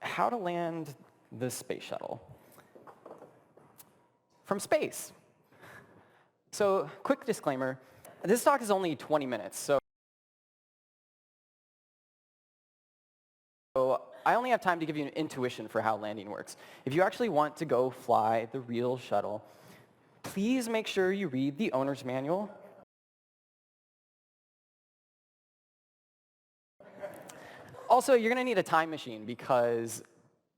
how to land the space shuttle from space. So, quick disclaimer, this talk is only 20 minutes, so I only have time to give you an intuition for how landing works. If you actually want to go fly the real shuttle, please make sure you read the owner's manual. Also, you're going to need a time machine because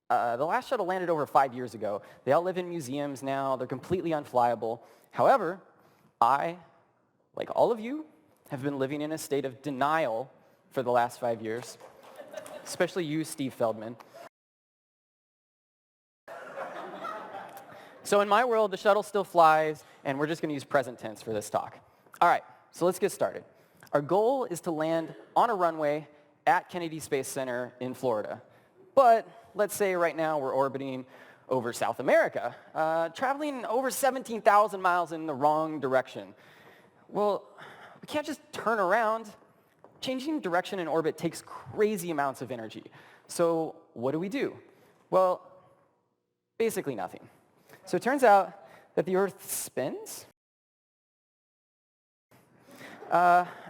the last shuttle landed over 5 years ago. They all live in museums now. They're completely unflyable. However, I, like all of you, have been living in a state of denial for the last 5 years, especially you, Steve Feldman. So in my world, the shuttle still flies, and we're just going to use present tense for this talk. All right, so let's get started. Our goal is to land on a runway at Kennedy Space Center in Florida. But let's say right now we're orbiting over South America, traveling over 17,000 miles in the wrong direction. Well, we can't just turn around. Changing direction in orbit takes crazy amounts of energy. So what do? Well, basically nothing. So it turns out that the Earth spins,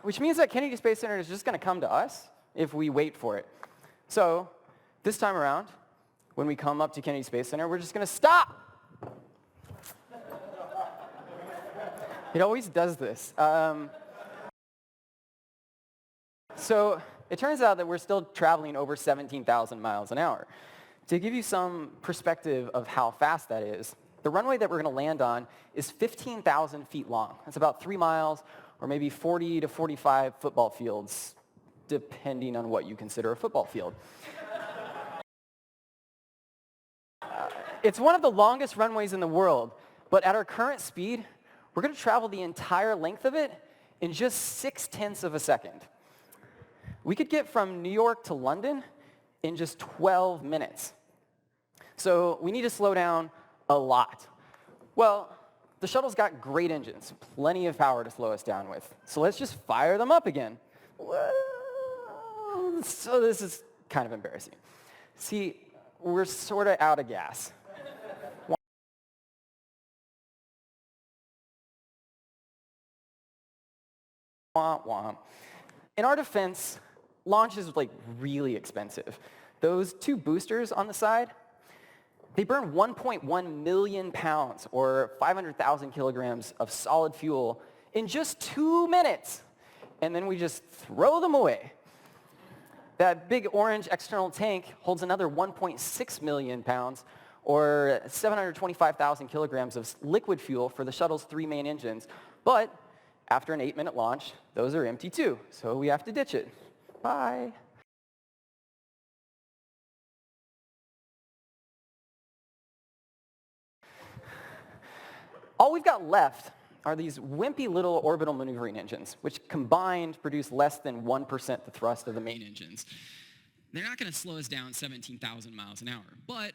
which means that Kennedy Space Center is just going to come to us if we wait for it. So this time around, when we come up to Kennedy Space Center, we're just going to stop. It always does this. So it turns out that we're still traveling over 17,000 miles an hour. To give you some perspective of how fast that is, the runway that we're going to land on is 15,000 feet long. That's about 3 miles or maybe 40 to 45 football fields, depending on what you consider a football field. It's one of the longest runways in the world, but at our current speed, we're going to travel the entire length of it in just 0.6 of a second. We could get from New York to London in just 12 minutes. So we need to slow down a lot. Well, the shuttle's got great engines, plenty of power to slow us down with. So let's just fire them up again. Well, so this is kind of embarrassing. See, we're sort of out of gas. Womp womp. In our defense, launch is really expensive. Those 2 boosters on the side, they burn 1.1 million pounds or 500,000 kilograms of solid fuel in just 2 minutes. And then we just throw them away. That big orange external tank holds another 1.6 million pounds or 725,000 kilograms of liquid fuel for the shuttle's 3 main engines. But after an 8-minute launch, those are empty too, so we have to ditch it. Bye. All we've got left are these wimpy little orbital maneuvering engines, which combined produce less than 1% the thrust of the main engines. They're not going to slow us down 17,000 miles an hour, but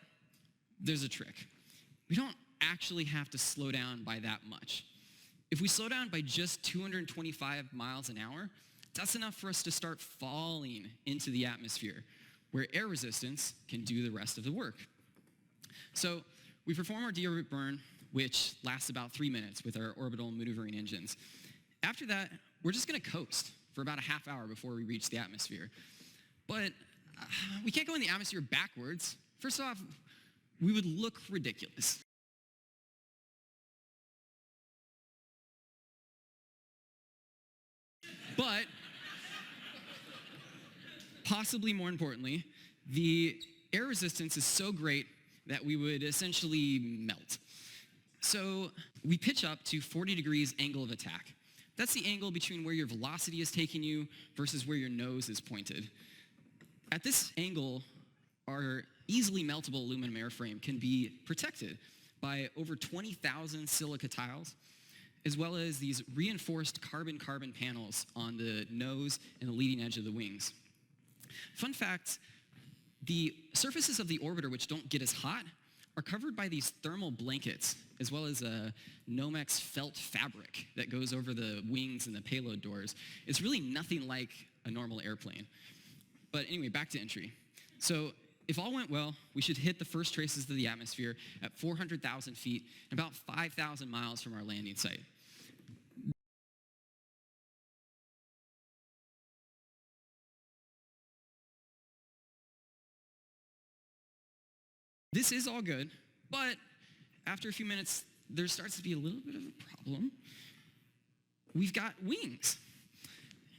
there's a trick. We don't actually have to slow down by that much. If we slow down by just 225 miles an hour, that's enough for us to start falling into the atmosphere, where air resistance can do the rest of the work. So we perform our deorbit burn, which lasts about 3 minutes with our orbital maneuvering engines. After that, we're just going to coast for about a half hour before we reach the atmosphere. But we can't go in the atmosphere backwards. First off, we would look ridiculous. But, possibly more importantly, the air resistance is so great that we would essentially melt. So we pitch up to 40 degrees angle of attack. That's the angle between where your velocity is taking you versus where your nose is pointed. At this angle, our easily meltable aluminum airframe can be protected by over 20,000 silica tiles, as well as these reinforced carbon-carbon panels on the nose and the leading edge of the wings. Fun fact, the surfaces of the orbiter which don't get as hot are covered by these thermal blankets, as well as a Nomex felt fabric that goes over the wings and the payload doors. It's really nothing like a normal airplane. But anyway, back to entry. So if all went well, we should hit the first traces of the atmosphere at 400,000 feet and about 5,000 miles from our landing site. This is all good, but after a few minutes, there starts to be a little bit of a problem. We've got wings,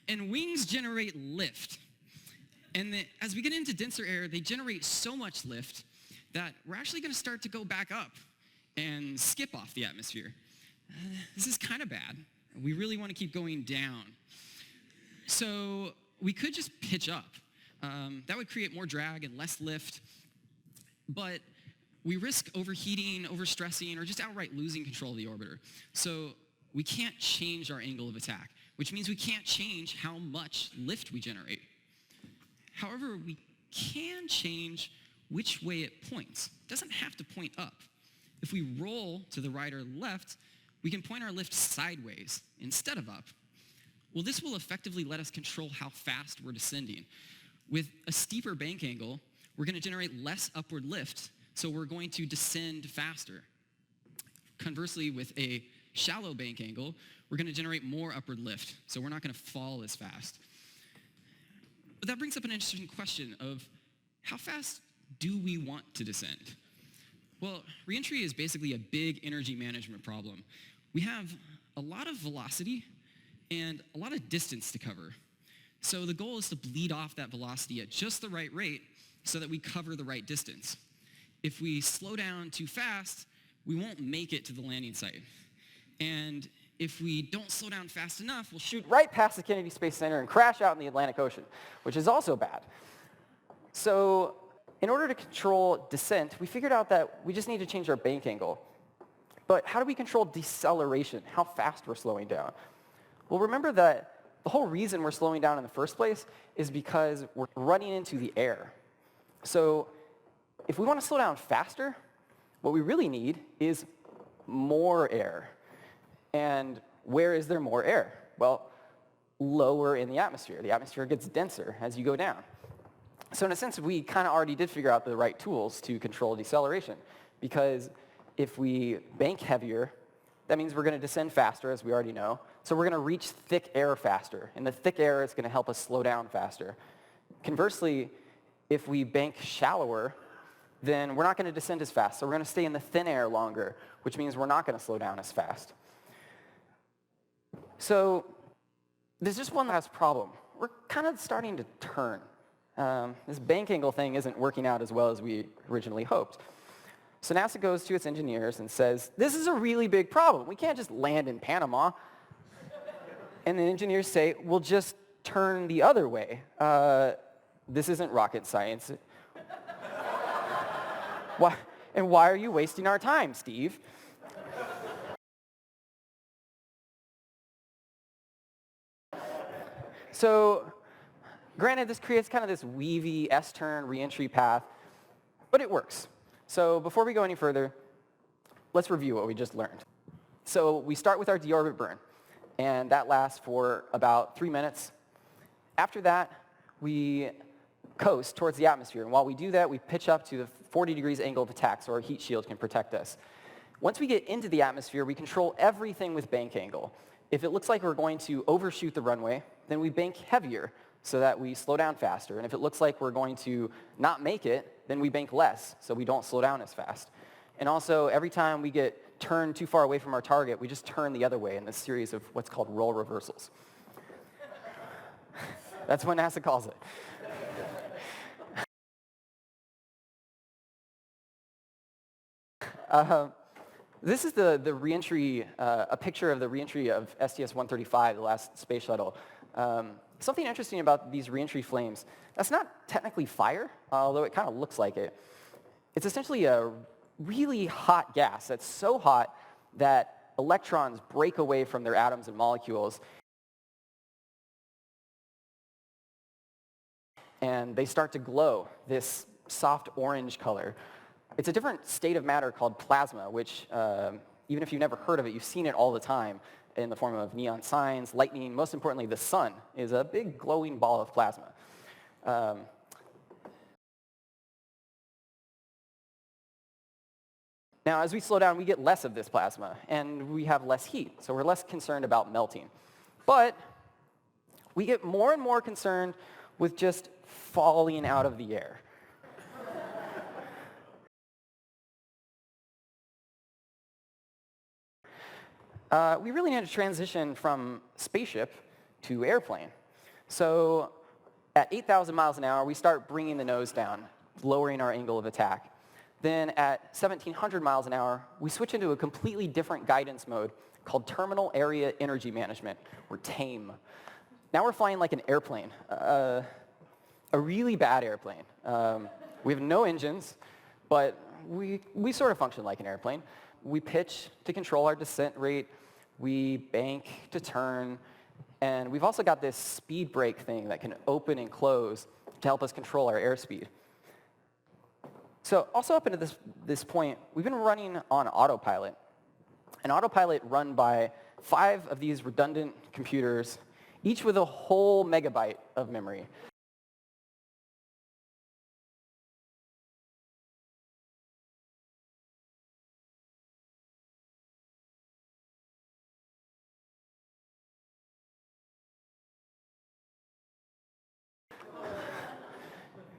and wings generate lift. And as we get into denser air, they generate so much lift that we're actually going to start to go back up and skip off the atmosphere. This is kind of bad. We really want to keep going down. So we could just pitch up. That would create more drag and less lift. But we risk overheating, overstressing, or just outright losing control of the orbiter. So we can't change our angle of attack, which means we can't change how much lift we generate. However, we can change which way it points. It doesn't have to point up. If we roll to the right or left, we can point our lift sideways instead of up. Well, this will effectively let us control how fast we're descending. With a steeper bank angle, we're going to generate less upward lift, so we're going to descend faster. Conversely, with a shallow bank angle, we're going to generate more upward lift, so we're not going to fall as fast. But that brings up an interesting question of how fast do we want to descend? Well, reentry is basically a big energy management problem. We have a lot of velocity and a lot of distance to cover. So the goal is to bleed off that velocity at just the right rate so that we cover the right distance. If we slow down too fast, we won't make it to the landing site. And if we don't slow down fast enough, we'll Shoot right past the Kennedy Space Center and crash out in the Atlantic Ocean, which is also bad. So in order to control descent, we figured out that we just need to change our bank angle. But how do we control deceleration, how fast we're slowing down? Well, remember that the whole reason we're slowing down in the first place is because we're running into the air. So if we want to slow down faster, what we really need is more air. And where is there more air? Well, lower in the atmosphere. The atmosphere gets denser as you go down. So in a sense, we kind of already did figure out the right tools to control deceleration, because if we bank heavier, that means we're going to descend faster, as we already know. So we're going to reach thick air faster, and the thick air is going to help us slow down faster. Conversely, if we bank shallower, then we're not going to descend as fast. So we're going to stay in the thin air longer, which means we're not going to slow down as fast. So there's just one last problem. We're kind of starting to turn. This bank angle thing isn't working out as well as we originally hoped. So NASA goes to its engineers and says, this is a really big problem. We can't just land in Panama. And the engineers say, we'll just turn the other way. This isn't rocket science. Why are you wasting our time, Steve? So granted, this creates kind of this weavy S-turn reentry path, but it works. So before we go any further, let's review what we just learned. So we start with our deorbit burn, and that lasts for about 3 minutes. After that, we coast towards the atmosphere, and while we do that, we pitch up to the 40 degrees angle of attack so our heat shield can protect us. Once we get into the atmosphere, we control everything with bank angle. If it looks like we're going to overshoot the runway, then we bank heavier so that we slow down faster. And if it looks like we're going to not make it, then we bank less so we don't slow down as fast. And also, every time we get turned too far away from our target, we just turn the other way in this series of what's called role reversals. That's what NASA calls it. This is the reentry, a picture of the reentry of STS-135, the last space shuttle. Something interesting about these reentry flames, that's not technically fire, although it kind of looks like it. It's essentially a really hot gas that's so hot that electrons break away from their atoms and molecules, and they start to glow this soft orange color. It's a different state of matter called plasma, which even if you've never heard of it, you've seen it all the time in the form of neon signs, lightning. Most importantly, the sun is a big glowing ball of plasma. Now, as we slow down, we get less of this plasma, and we have less heat, so we're less concerned about melting. But we get more and more concerned with just falling out of the air. We really need to transition from spaceship to airplane. So at 8,000 miles an hour, we start bringing the nose down, lowering our angle of attack. Then at 1,700 miles an hour, we switch into a completely different guidance mode called Terminal Area Energy Management, or TAME. Now we're flying like an airplane, a really bad airplane. We have no engines, but we sort of function like an airplane. We pitch to control our descent rate. We bank to turn. And we've also got this speed brake thing that can open and close to help us control our airspeed. So also up into this point, we've been running on autopilot. An autopilot run by 5 of these redundant computers, each with a whole megabyte of memory.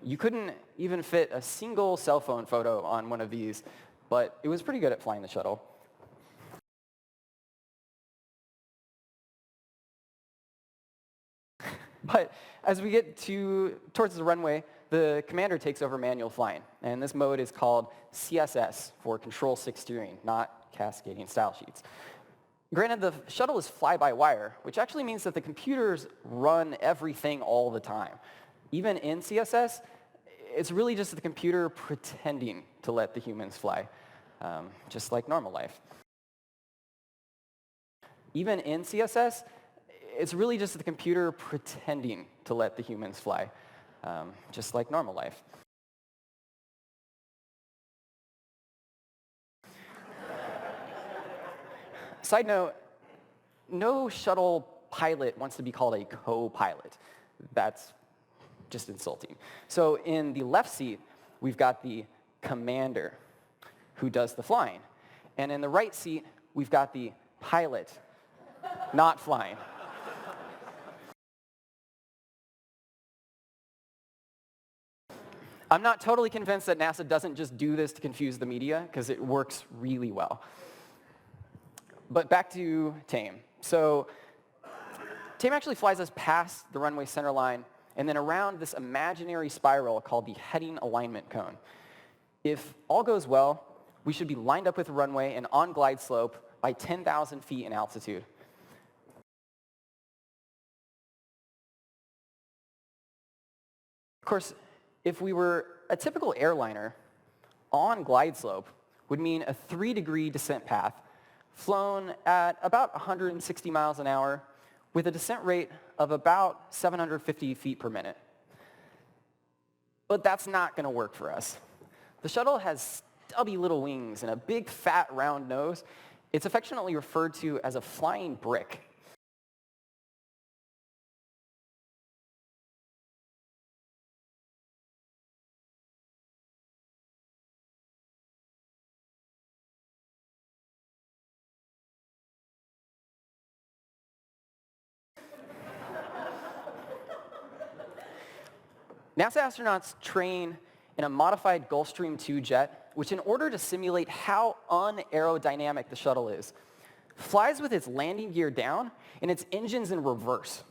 You couldn't even fit a single cell phone photo on one of these, but it was pretty good at flying the shuttle. But as we get towards the runway, the commander takes over manual flying, and this mode is called CSS, for Control 6 Steering, not cascading style sheets. Granted, the shuttle is fly-by-wire, which actually means that the computers run everything all the time. Even in CSS, it's really just the computer pretending to let the humans fly, just like normal life. Even in CSS, it's really just the computer pretending to let the humans fly, just like normal life. Side note, no shuttle pilot wants to be called a co-pilot. That's just insulting. So in the left seat, we've got the commander who does the flying. And in the right seat, we've got the pilot not flying. I'm not totally convinced that NASA doesn't just do this to confuse the media, because it works really well. But back to TAME. So TAME actually flies us past the runway center line and then around this imaginary spiral called the heading alignment cone. If all goes well, we should be lined up with the runway and on glide slope by 10,000 feet in altitude. Of course, if we were a typical airliner, on glide slope would mean a 3-degree descent path flown at about 160 miles an hour with a descent rate of about 750 feet per minute. But that's not going to work for us. The shuttle has stubby little wings and a big, fat, round nose. It's affectionately referred to as a flying brick. NASA astronauts train in a modified Gulfstream II jet, which in order to simulate how unaerodynamic the shuttle is, flies with its landing gear down and its engines in reverse.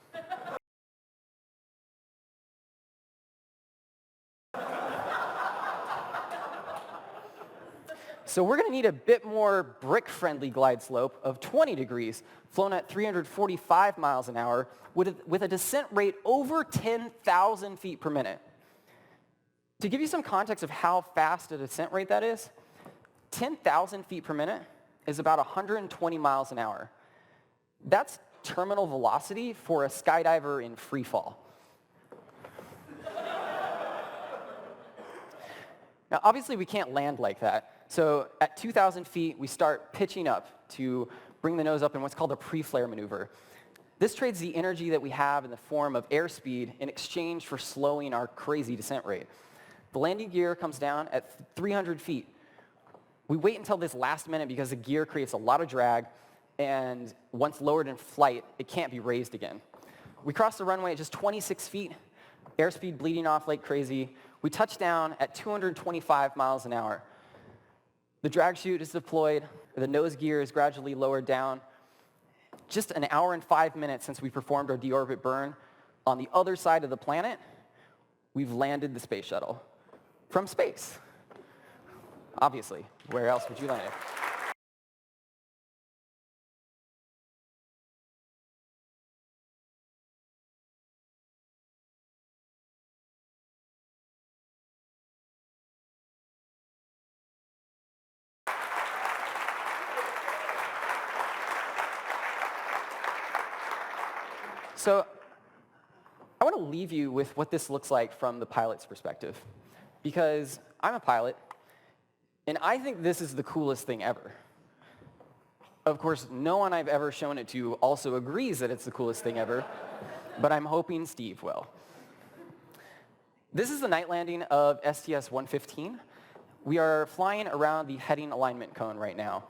So we're going to need a bit more brick-friendly glide slope of 20 degrees, flown at 345 miles an hour, with a descent rate over 10,000 feet per minute. To give you some context of how fast a descent rate that is, 10,000 feet per minute is about 120 miles an hour. That's terminal velocity for a skydiver in free fall. Now, obviously, we can't land like that. So at 2,000 feet, we start pitching up to bring the nose up in what's called a pre-flare maneuver. This trades the energy that we have in the form of airspeed in exchange for slowing our crazy descent rate. The landing gear comes down at 300 feet, We wait until this last minute because the gear creates a lot of drag, and once lowered in flight, it can't be raised again. We cross the runway at just 26 feet, airspeed bleeding off like crazy. We touch down at 225 miles an hour. The drag chute is deployed, the nose gear is gradually lowered down. Just an hour and 5 minutes since we performed our deorbit burn, on the other side of the planet, we've landed the space shuttle. From space. Obviously, where else would you land it? So I want to leave you with what this looks like from the pilot's perspective, because I'm a pilot, and I think this is the coolest thing ever. Of course, no one I've ever shown it to also agrees that it's the coolest thing ever, but I'm hoping Steve will. This is the night landing of STS-115. We are flying around the heading alignment cone right now.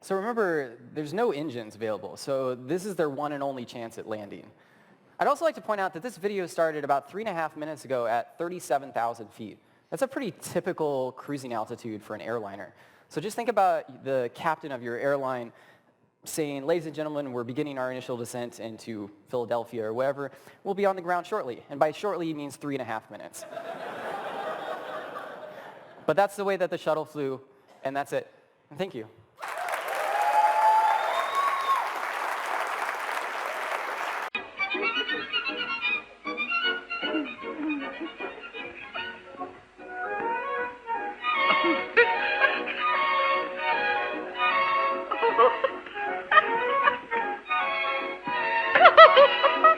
So remember, there's no engines available, so this is their one and only chance at landing. I'd also like to point out that this video started about 3.5 minutes ago at 37,000 feet. That's a pretty typical cruising altitude for an airliner. So just think about the captain of your airline saying, ladies and gentlemen, we're beginning our initial descent into Philadelphia or wherever. We'll be on the ground shortly. And by shortly, he means 3.5 minutes. But that's the way that the shuttle flew, and that's it. Thank you. Ha ha ha!